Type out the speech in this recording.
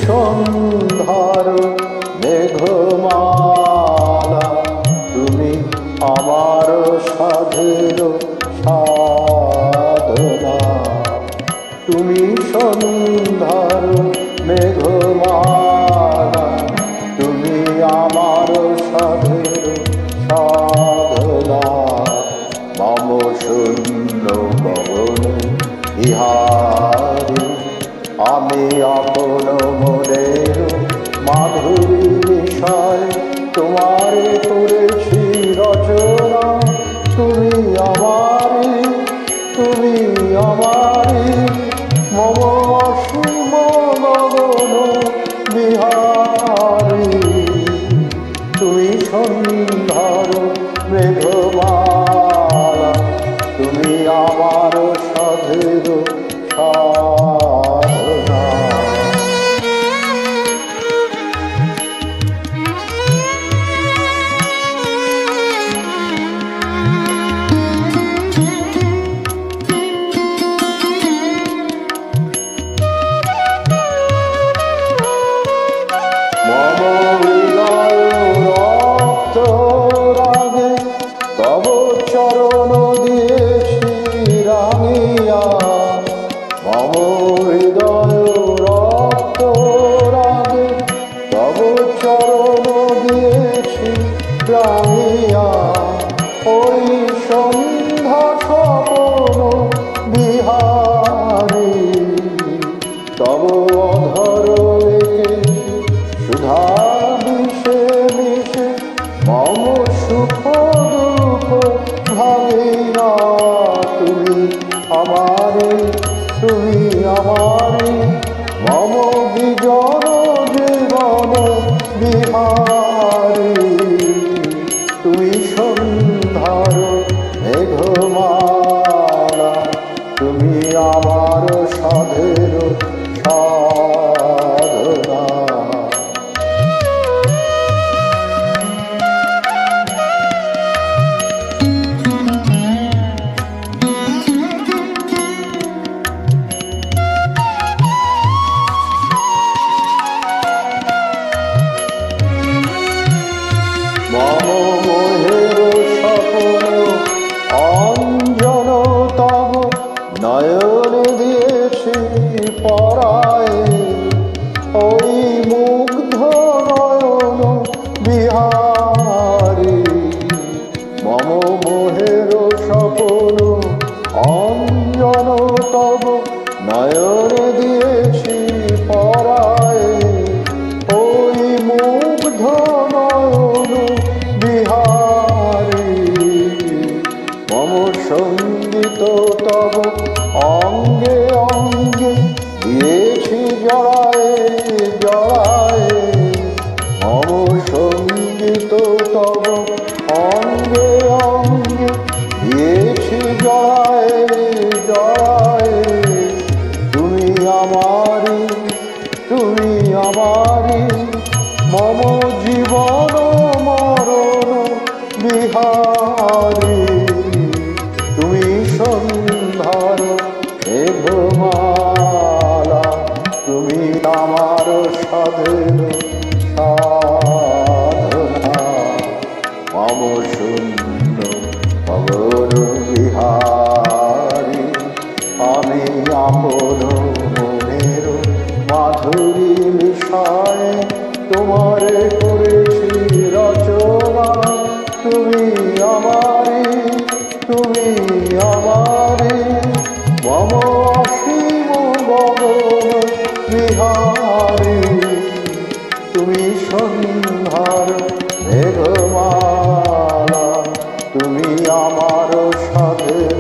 সন্ধ্যার মেঘমালা, তুমি আমার সাধের সাধনা। তুমি সন্ধ্যার মেঘমালা, তুমি আমার সাধের সাধনা। মম শূন্য গগন বিহারী, আমি আপন মনের মাধুরী বিষয় তোমারে করেছি রচনা। তুমি আমারি, তুমি আমারি, মম অসীম গগন বিহারী। তুমি সন্ধ্যার মেঘমালা, তুমি আমার সাধের সাধনা। মম হৃদয় রক্ত রাগে তব চরণ দিয়েছি রাঙিয়া। মম হৃদয় রক্ত রাগে তব চরণ দিয়েছি রাঙিয়া। ওই সন্ধ্যা স্বপন বিহারী, তব অধর এঁকেছি সুধা বিষে মিশে। মম সুখ দুঃখ ভাঙিয়া, তুমি আমারে, তুমি আমারে, মম বিজন জীবন বিহারী। তুমি সন্ধ্যার মেঘমালা, তুমি আমার সাধের সাধনা। মম মোহের স্বপ্ন অঞ্জন তব নয়নে দিয়েছি পরায়। ওই মুগ্ধ নয়ন বিহারী, মম মোহের স্বপ্ন অঞ্জন তব নয়নে দিয়েছি পরায়। ওই মুগ্ধ নয়ন বিহারী, মম সঙ্গীত তব অঙ্গে অঙ্গে দিয়েছি জড়ায়ে জড়ায়ে। মম সঙ্গীত তব অঙ্গে অঙ্গে দিয়েছি জড়ায়ে জড়ায়ে। তুমি আমারি, তুমি আমারি, মম জীবন মরণ বিহারী। তুমি সন্ধ্যার মেঘমালা, তুমি আমার সাধের সাধনা। মম শূন্য গগন বিহারী, আমি আপন মনের মাধুরী মিশায় তোমারে করেছি রচনা। তুমি আমারি, তুমি আমারি, মম অসীম গগন বিহারী। তুমি সন্ধ্যার মেঘমালা, তুমি আমার সাধের